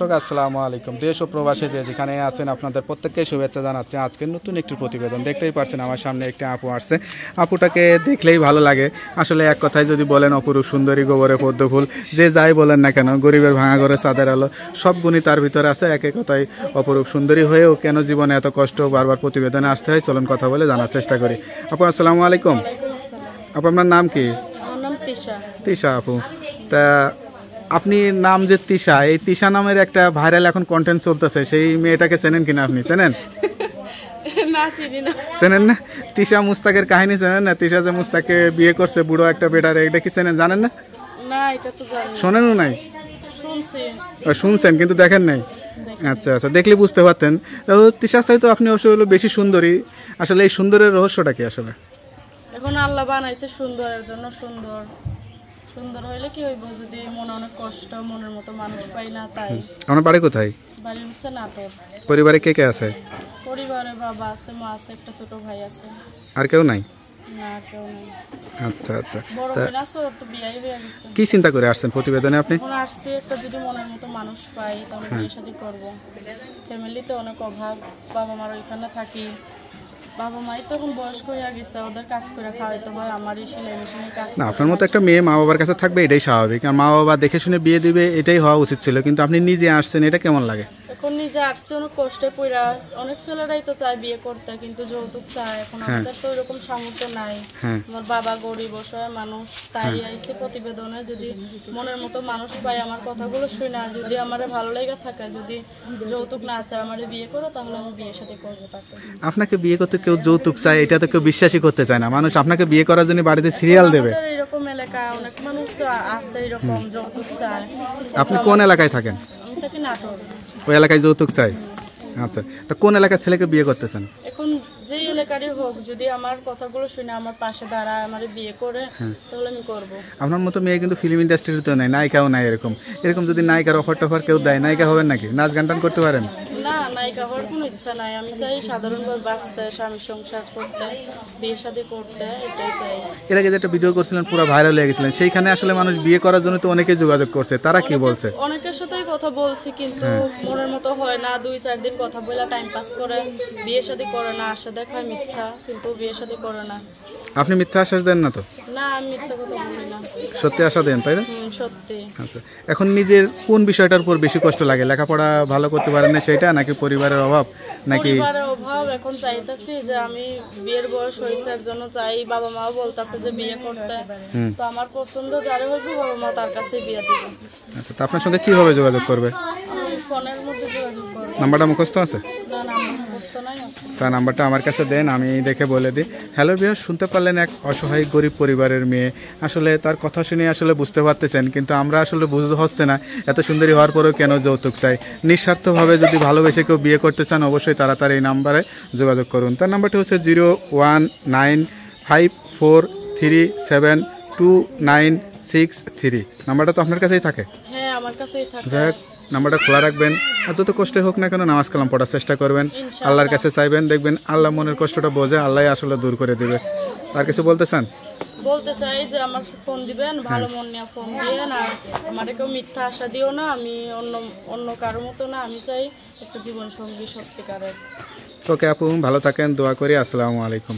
আসসালামু আলাইকুম। দেশ ও প্রবাসী যেখানে আছেন আপনাদের প্রত্যেককে শুভেচ্ছা জানাচ্ছি। আজকের নতুন একটি প্রতিবেদন দেখতেই পাচ্ছেন আমার সামনে একটি আপু আসছে। আপুটাকে দেখলেই ভালো লাগে। আসলে এক কথায় যদি বলেন অপরূপ সুন্দরী গোবরে পদ্ম ফুল, যে যাই বলেন না কেন, গরিবের ভাঙা ঘরে চাঁদের আলো, সব গুণই তার ভিতরে আছে। এক কথায় অপরূপ সুন্দরী হয়েও কেন জীবনে এত কষ্ট বারবার প্রতিবেদনে আসতে হয়, চলুন কথা বলে জানার চেষ্টা করি। আপু আসসালামু আলাইকুম। আপু আপনার নাম কি? তিশা আপু। তা আপনি নাম যে তিশা, এই তিশা নামের একটা ভাইরাল এখন কন্টেন্ট চলতেছে, সেই মেয়েটাকে চেনেন কিনা? আপনি চেনেন? চেনেন না? তিশা মুস্তাকের কাহিনী চেনেন না? তিশা যে মুস্তাককে বিয়ে করছে বুড়ো একটা বেটারে, এটা কি চেনেন? জানেন না? শোনেনও নাই? শুনছেন কিন্তু দেখেন নাই? আচ্ছা আচ্ছা, দেখলে বুঝতে পারতেন। তিশার চাইতে আপনি অবশ্য হলো বেশি সুন্দরী। আসলে এই সুন্দরের রহস্যটা কি? আসলে এখন আল্লাহ বানাইছে সুন্দরের জন্য। সুন্দর সুন্দর হইলে কি হইব, যদি মনে অনেক কষ্ট, মনের মতো মানুষ পাই না। তাই আমার বাড়ি কোথায়? বাড়ি হচ্ছে নাটোর। পরিবারে কে কে আছে? পরিবারে বাবা আছে, মা আছে, একটা ছোট ভাই আছে। আর কেউ নাই? না, কেউ নেই। আচ্ছা আচ্ছা, বড় বোন আছে, ওর তো বিয়ে হয়ে গেছে। কি চিন্তা করে আসছেন প্রতিবেদনে আপনি? এখন আসছি একটা যদি মনের মতো মানুষ পাই তাহলে বিয়ে শাদী করবো। ফ্যামিলিতে অনেক অভাব, বাবা মার ওইখানে থাকি। বাবা মাই তো এখন বয়স্ক হয়ে গেছে, ওদের কাজ করে খাওয়াইতে হয়, আমারই সেলাই মেশিনের কাজ। না, আপনার মতো একটা মেয়ে মা বাবার কাছে থাকবে এটাই স্বাভাবিক, আর মা বাবা দেখে শুনে বিয়ে দিবে এটাই হওয়া উচিত ছিল, কিন্তু আপনি নিজে আসছেন, এটা কেমন লাগে? এখন নিজে আসছে, অনেক কষ্টে পড়া। অনেক ছেলেরাই তো চায় বিয়ে করতে, কিন্তু যৌতুক চায়। এখন আমাদের তো এরকম সামর্থ্য নাই। আমার বাবা গরিব অসহায় মানুষ, তাই আইসি প্রতিবেদনে। যদি মনের মতো মানুষ পাই, আমার কথাগুলো শুনে, যদি আমার ভালো লেগে থাকে, যদি যৌতুক না চায় আমার বিয়ে করো, তাহলে আমি বিয়ের সাথে করবো তাকে। আপনাকে বিয়ে করতে কেউ যৌতুক চায় এটা তো কেউ বিশ্বাসই করতে চায় না। মানুষ আপনাকে বিয়ে করার জন্য বাড়িতে সিরিয়াল দেবে। এরকম এলাকায় অনেক মানুষ আছে এরকম যৌতুক চায়। আপনি কোন এলাকায় থাকেন? আমি থাকি নাটোর। ওই এলাকায় যৌতুক চাই? আচ্ছা, তা কোন এলাকার ছেলেকে বিয়ে করতেছেন? এখন যে এলাকারই হোক, যদি আমার কথাগুলো শুনে আমার পাশে দাঁড়ায়, আমার বিয়ে করে, তাহলে আমি করব। আপনার মতো মেয়ে কিন্তু ফিল্ম ইন্ডাস্ট্রিতেও নাই, নায়িকাও নাই। এরকম যদি নায়িকার অফার টফার কেউ দেয়, নায়িকা হবেন নাকি? নাচ গান টান করতে পারেন? না, নায়িকা হওয়ার কোনো ইচ্ছা নাই। আমি চাই সাধারণভাবে বাঁচতে, স্বামী সংসার করতে, বিয়ে শাদী করতে, এটাই চাই। এর আগে যেটা ভিডিও করছিলেন পুরো ভাইরাল হয়ে গেছিলেন, সেইখানে আসলে মানুষ বিয়ে করার জন্য তো অনেকেই যোগাযোগ করছে, তারা কি বলছে? অনেকের সাথেই কথা বলছি, কিন্তু মনের মতো হয় না। 2-4 দিন কথা বলে টাইম পাস করে, বিয়ে শাদী করে না। আশা দেখায় মিথ্যা, কিন্তু বিয়ে শাদী করে না। আপনি মিথ্যা আশ্বাস দেন না তো? না, আমি মিথ্যা কথা বলি না, সত্যি আশা দেন, তাই না? সত্যি। আচ্ছা, এখন নিজের কোন বিষয়টার উপর বেশি কষ্ট লাগে? লেখাপড়া ভালো করতে পারেন না সেটা, নাকি পরিবারের অভাব, নাকি? পরিবারের অভাব। এখন চাইতেছি যে আমি বিয়ের বয়স হয়েছে, এর জন্য চাই। বাবা মাও বলতেছে যে বিয়ে করতে, তো আমার পছন্দ যারা হয়েছে বাবা মা তার কাছে বিয়ে দিব। আচ্ছা, তো আপনার সঙ্গে কিভাবে যোগাযোগ করবে? আমি ফোনের মধ্যে যোগাযোগ করব। নাম্বারটা মুখস্থ আছে? না, নাম্বার মুখস্থ নাই। তার নাম্বারটা আমার কাছে দেন, আমি দেখে বলে দিই। হ্যালো ভিউয়ার্স, শুনতে পারলেন এক অসহায় গরিব পরিবারের মেয়ে। আসলে তার কথা শুনে আসলে বুঝতে পারতেছেন, কিন্তু আমরা আসলে বুঝতে হচ্ছে না এত সুন্দরী হওয়ার পরেও কেন যৌতুক চাই। নিঃস্বার্থভাবে যদি ভালোবেসে কেউ বিয়ে করতে চান, অবশ্যই তাড়াতাড়ি এই নাম্বারে যোগাযোগ করুন। তার নাম্বারটি হচ্ছে 01954372963। নাম্বারটা তো আপনার কাছেই থাকে? হ্যাঁ, আমার কাছেই থাকে। যাই হোক, নাম্বারটা খোলা রাখবেন, আর যত কষ্টই হোক না কেন নামাজ কালাম পড়ার চেষ্টা করবেন, আল্লাহর কাছে চাইবেন, দেখবেন আল্লাহ মনের কষ্টটা বোঝে, আল্লাহ আসলে দূর করে দিবে। আর কিছু বলতে চান? বলতে চাই যে আমার ফোন দিবেন, ভালো মন নিয়ে ফোন দিবেন, আর আমার কেউ মিথ্যা আশা দিও না। আমি অন্য কারোর মতো না, আমি চাই একটা জীবন সঙ্গী সত্যিকারের। ওকে আপু, ভালো থাকেন, দোয়া করি। আসসালামু আলাইকুম।